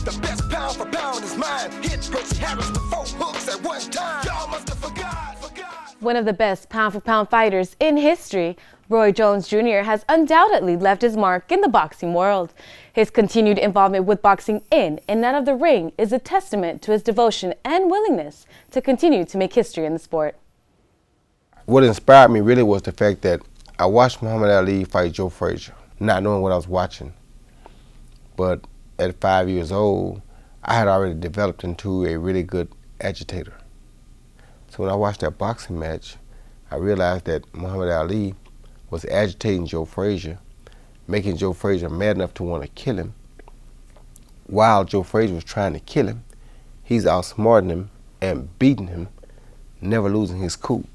The best pound for pound is mine. Hit Percy Harris with 4 hooks at one time. Y'all must have forgot. One of the best pound-for-pound fighters in history, Roy Jones Jr. has undoubtedly left his mark in the boxing world. His continued involvement with boxing in and out of the ring is a testament to his devotion and willingness to continue to make history in the sport. What inspired me really was the fact that I watched Muhammad Ali fight Joe Frazier, not knowing what I was watching. But at 5 years old, I had already developed into a really good agitator. So when I watched that boxing match, I realized that Muhammad Ali was agitating Joe Frazier, making Joe Frazier mad enough to want to kill him. While Joe Frazier was trying to kill him, he's outsmarting him and beating him, never losing his cool.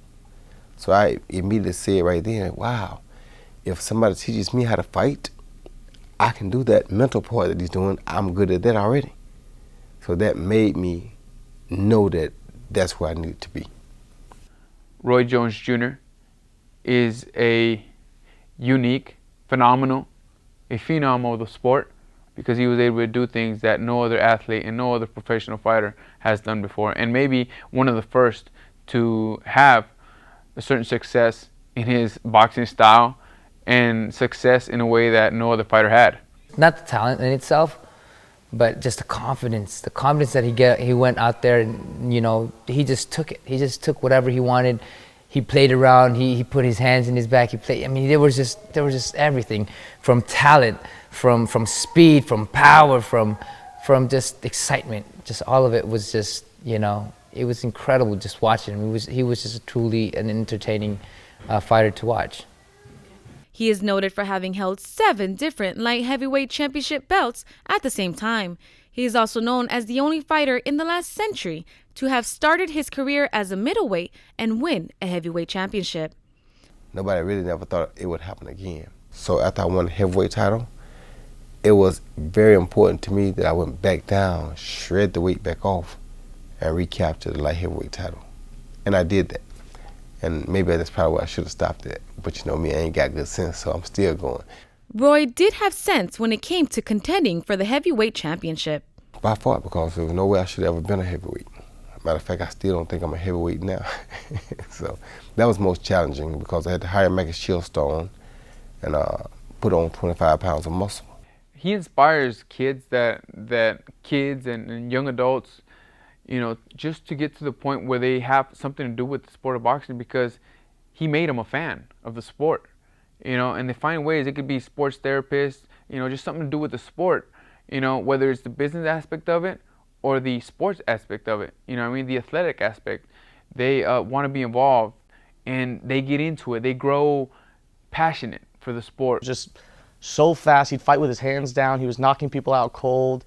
So I immediately said right then, wow, if somebody teaches me how to fight, I can do that mental part that he's doing. I'm good at that already. So that made me know that that's where I needed to be. Roy Jones Jr. is a unique, phenomenal, a phenom of the sport because he was able to do things that no other athlete and no other professional fighter has done before, and maybe one of the first to have a certain success in his boxing style and success in a way that no other fighter had. Not the talent in itself, but just the confidence that he went out there and, you know, he just took it. He just took whatever he wanted. He played around, he put his hands in his back, he played, I mean, there was just everything, from talent, from speed, from power, from just excitement. Just all of it was just, you know, it was incredible just watching him. He was just truly an entertaining fighter to watch. He is noted for having held 7 different light heavyweight championship belts at the same time. He is also known as the only fighter in the last century to have started his career as a middleweight and win a heavyweight championship. Nobody really never thought it would happen again. So after I won the heavyweight title, it was very important to me that I went back down, shred the weight back off, and recapture the light heavyweight title. And I did that. And maybe that's probably where I should have stopped at. But you know me, I ain't got good sense, so I'm still going. Roy did have sense when it came to contending for the heavyweight championship. By far, because there was no way I should have ever been a heavyweight. Matter of fact, I still don't think I'm a heavyweight now. So that was most challenging because I had to hire Mackie Shieldstone and put on 25 pounds of muscle. He inspires kids kids and young adults, you know, just to get to the point where they have something to do with the sport of boxing because he made them a fan of the sport, you know, and they find ways. It could be sports therapists, you know, just something to do with the sport, you know, whether it's the business aspect of it or the sports aspect of it, you know what I mean, the athletic aspect. They want to be involved and they get into it. They grow passionate for the sport. Just so fast. He'd fight with his hands down. He was knocking people out cold.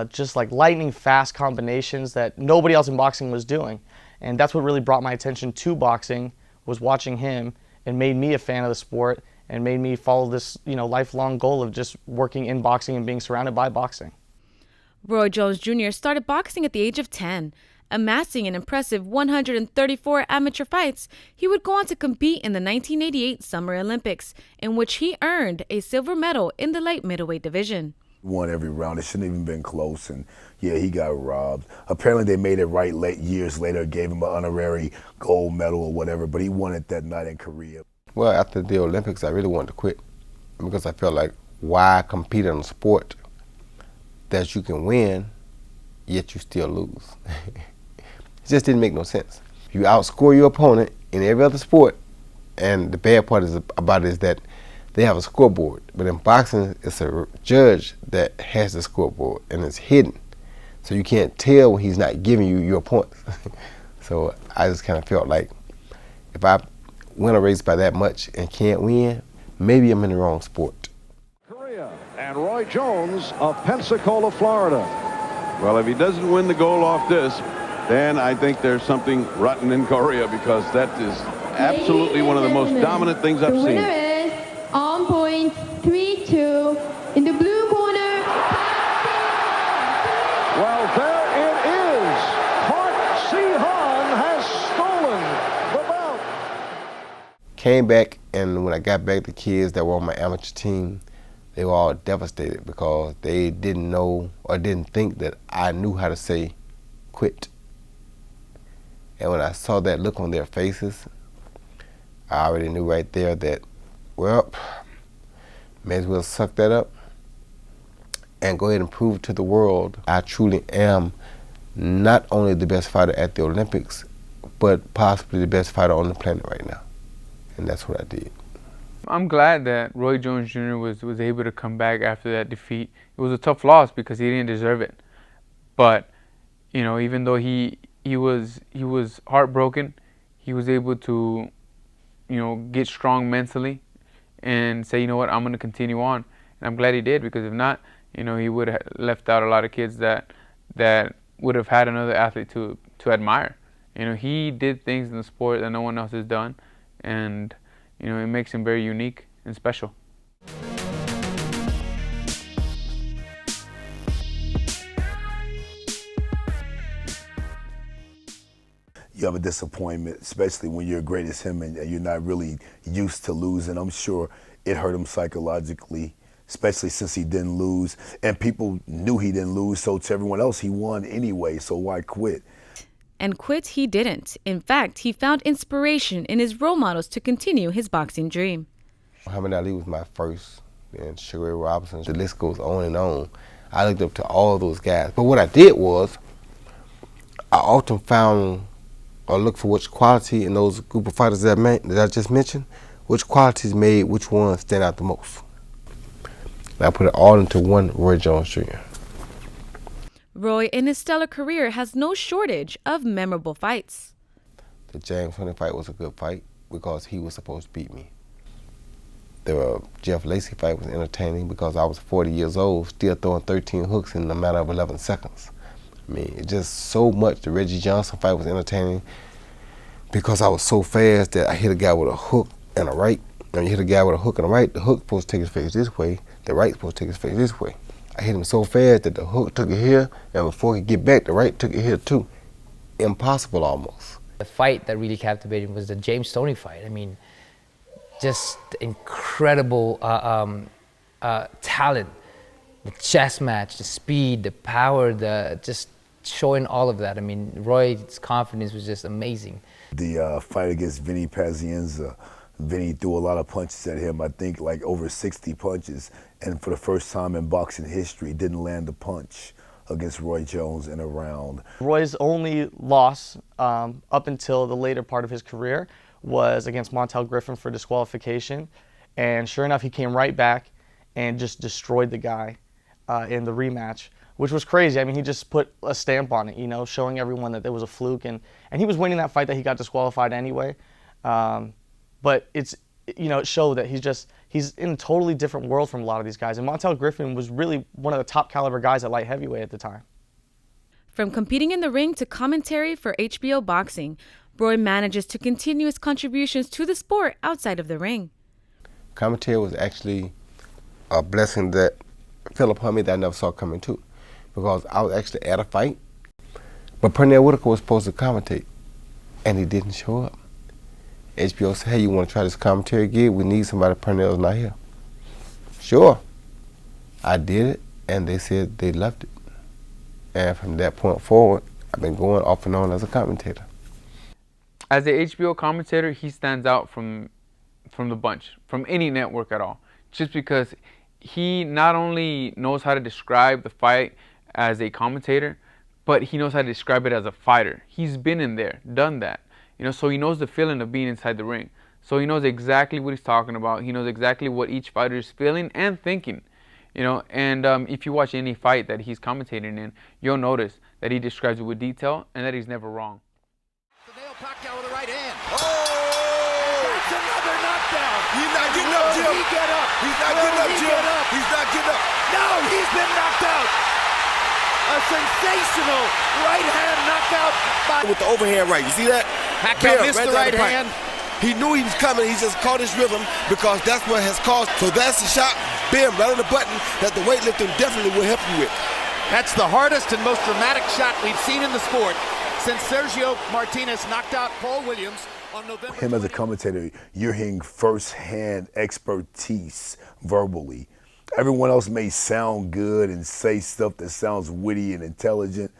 Just like lightning fast combinations that nobody else in boxing was doing. And that's what really brought my attention to boxing, was watching him, and made me a fan of the sport and made me follow this, you know, lifelong goal of just working in boxing and being surrounded by boxing. Roy Jones Jr. started boxing at the age of 10. Amassing an impressive 134 amateur fights, he would go on to compete in the 1988 Summer Olympics, in which he earned a silver medal in the light middleweight division. Won every round. It shouldn't even been close, and yeah, he got robbed. Apparently they made it right years later, gave him an honorary gold medal or whatever, but he won it that night in Korea. Well, after the Olympics, I really wanted to quit because I felt like, why compete in a sport that you can win, yet you still lose? It just didn't make no sense. You outscore your opponent in every other sport, and the bad part about it is that they have a scoreboard, but in boxing, it's a judge that has the scoreboard, and it's hidden. So you can't tell when he's not giving you your points. So I just kind of felt like if I win a race by that much and can't win, maybe I'm in the wrong sport. Korea and Roy Jones of Pensacola, Florida. Well, if he doesn't win the gold off this, then I think there's something rotten in Korea because that is absolutely one of the most dominant things I've seen. On point, 3-2, in the blue corner. Well, there it is. Park Si-hwan has stolen the belt. Came back, and when I got back, the kids that were on my amateur team They were all devastated because they didn't know or didn't think that I knew how to say quit. And when I saw that look on their faces, I already knew right there that, well, may as well suck that up and go ahead and prove to the world I truly am not only the best fighter at the Olympics, but possibly the best fighter on the planet right now. And that's what I did. I'm glad that Roy Jones Jr. was able to come back after that defeat. It was a tough loss because he didn't deserve it. But, you know, even though he was heartbroken, he was able to, you know, get strong mentally and say, you know what, I'm going to continue on. And I'm glad he did, because if not, you know, he would have left out a lot of kids that would have had another athlete to admire. You know, he did things in the sport that no one else has done, and you know, it makes him very unique and special. You have a disappointment, especially when you're great as him and you're not really used to losing. I'm sure it hurt him psychologically, especially since he didn't lose. And people knew he didn't lose, so to everyone else, he won anyway, so why quit? And quit he didn't. In fact, he found inspiration in his role models to continue his boxing dream. Muhammad Ali was my first, and Sugar Ray Robinson, the list goes on and on. I looked up to all those guys. But what I did was, I often found or looked for which quality in those group of fighters that I just mentioned, which qualities made which one stand out the most. And I put it all into one Roy Jones Jr. Roy, in his stellar career, has no shortage of memorable fights. The James Toney fight was a good fight because he was supposed to beat me. The Jeff Lacy fight was entertaining because I was 40 years old, still throwing 13 hooks in a matter of 11 seconds. I mean, it just so much. The Reggie Johnson fight was entertaining because I was so fast that I hit a guy with a hook and a right. When you hit a guy with a hook and a right, the hook supposed to take his face this way, the right supposed to take his face this way. I hit him so fast that the hook took it here, and before he could get back, the right took it here too. Impossible almost. The fight that really captivated me was the James Toney fight. I mean, just incredible talent, the chess match, the speed, the power, just showing all of that. I mean, Roy's confidence was just amazing. The fight against Vinny Pazienza, Vinny threw a lot of punches at him, I think like over 60 punches, and for the first time in boxing history, didn't land a punch against Roy Jones in a round. Roy's only loss up until the later part of his career was against Montel Griffin for disqualification, and sure enough, he came right back and just destroyed the guy in the rematch, which was crazy. I mean, he just put a stamp on it, you know, showing everyone that there was a fluke, and he was winning that fight that he got disqualified anyway. But it's, you know, it showed that he's in a totally different world from a lot of these guys. And Montel Griffin was really one of the top caliber guys at light heavyweight at the time. From competing in the ring to commentary for HBO Boxing, Roy manages to continue his contributions to the sport outside of the ring. Commentary was actually a blessing that fell upon me that I never saw coming too, because I was actually at a fight, but Pernell Whitaker was supposed to commentate, and he didn't show up. HBO said, hey, you want to try this commentary gig? We need somebody. Pernell's not here. Sure. I did it, and they said they loved it. And from that point forward, I've been going off and on as a commentator. As an HBO commentator, he stands out from the bunch, from any network at all, just because he not only knows how to describe the fight as a commentator, but he knows how to describe it as a fighter. He's been in there, done that. You know, so he knows the feeling of being inside the ring. So he knows exactly what he's talking about. He knows exactly what each fighter is feeling and thinking. You know, and if you watch any fight that he's commentating in, you'll notice that he describes it with detail and that he's never wrong. Nail Pacquiao with the right hand. Oh! That's another knockdown. He's not getting up, Jim. He get up. He's not getting up, Jim. He's not getting up. No, he's been knocked out. A sensational right hand knockout by with the overhand right. You see that? Pacquiao missed the right hand. He knew he was coming. He just caught his rhythm because that's what has caused. So that's the shot. Bam, right on the button that the weightlifting definitely will help you with. That's the hardest and most dramatic shot we've seen in the sport since Sergio Martinez knocked out Paul Williams on November. Him as a commentator, you're hearing first-hand expertise verbally Everyone else may sound good and say stuff that sounds witty and intelligent,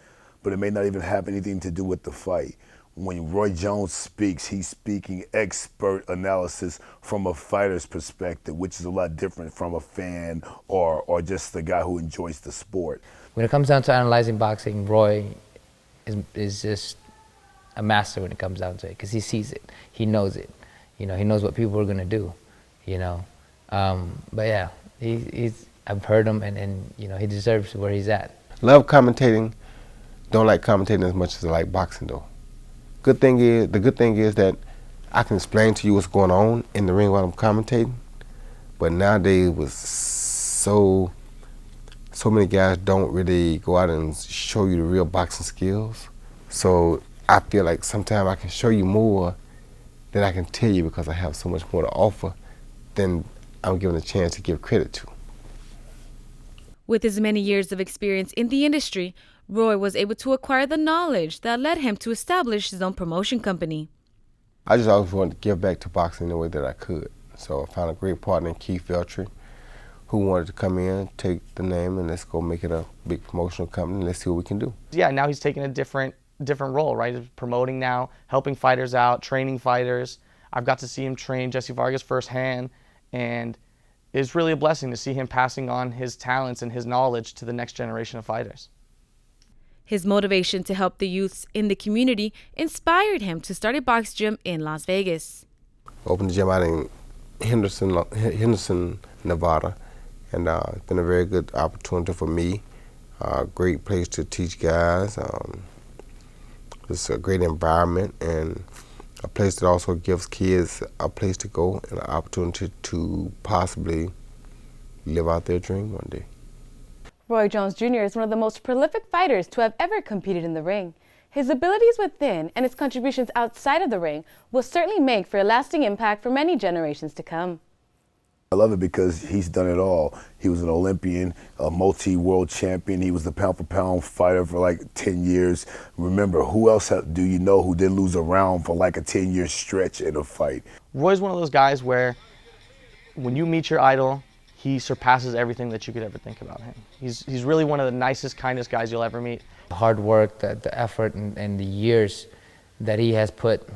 but it may not even have anything to do with the fight. When Roy Jones speaks, he's speaking expert analysis from a fighter's perspective, which is a lot different from a fan or just the guy who enjoys the sport. When it comes down to analyzing boxing, Roy is just a master when it comes down to it, because he sees it, he knows it, he knows what people are gonna do, But yeah, I've heard him, and he deserves where he's at. Love commentating, don't like commentating as much as I like boxing though. The good thing is that I can explain to you what's going on in the ring while I'm commentating. But nowadays with so many guys don't really go out and show you the real boxing skills. So I feel like sometimes I can show you more than I can tell you, because I have so much more to offer than I'm given a chance to give credit to. With his many years of experience in the industry, Roy was able to acquire the knowledge that led him to establish his own promotion company. I just always wanted to give back to boxing in the way that I could. So I found a great partner in Keith Veltri, who wanted to come in, take the name, and let's go make it a big promotional company. Let's see what we can do. Yeah, now he's taking a different role, right? He's promoting now, helping fighters out, training fighters. I've got to see him train Jesse Vargas firsthand, and it's really a blessing to see him passing on his talents and his knowledge to the next generation of fighters. His motivation to help the youths in the community inspired him to start a box gym in Las Vegas. Opened the gym out in Henderson, Nevada, and it's been a very good opportunity for me. Great place to teach guys. It's a great environment, and a place that also gives kids a place to go and an opportunity to possibly live out their dream one day. Roy Jones Jr. is one of the most prolific fighters to have ever competed in the ring. His abilities within and his contributions outside of the ring will certainly make for a lasting impact for many generations to come. I love it because he's done it all. He was an Olympian, a multi-world champion. He was the pound-for-pound fighter for like 10 years. Remember, who else do you know who didn't lose a round for like a 10-year stretch in a fight? Roy's one of those guys where when you meet your idol, he surpasses everything that you could ever think about him. He's really one of the nicest, kindest guys you'll ever meet. The hard work, the effort, and the years that he has put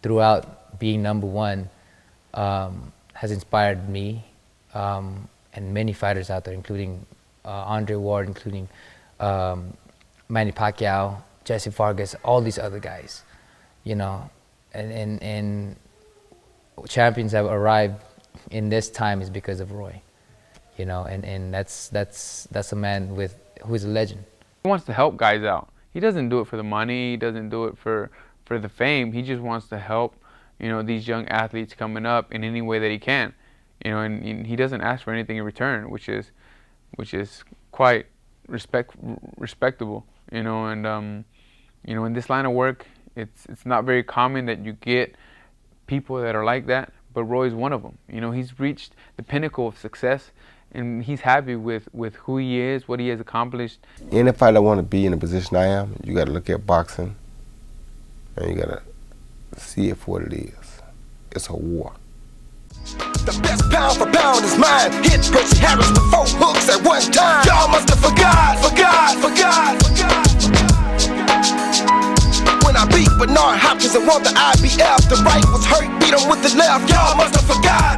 throughout being #1 has inspired me and many fighters out there, including Andre Ward, including Manny Pacquiao, Jesse Vargas, all these other guys, and champions have arrived in this time is because of Roy, and that's a man who is a legend. He wants to help guys out. He doesn't do it for the money. He doesn't do it for the fame. He just wants to help, these young athletes coming up in any way that he can, and he doesn't ask for anything in return, which is quite respectable, and in this line of work, it's not very common that you get people that are like that. But Roy's one of them. He's reached the pinnacle of success, and he's happy with who he is, what he has accomplished. Any fighter want to be in the position I am, you got to look at boxing, and you got to see it for what it is. It's a war. The best pound for pound is mine. Hit Percy Harris with 4 hooks at one time. Y'all must have forgot. When I beat Bernard Hopkins and won the IBF, the right was hurt, beat him with the left. Y'all must have forgot.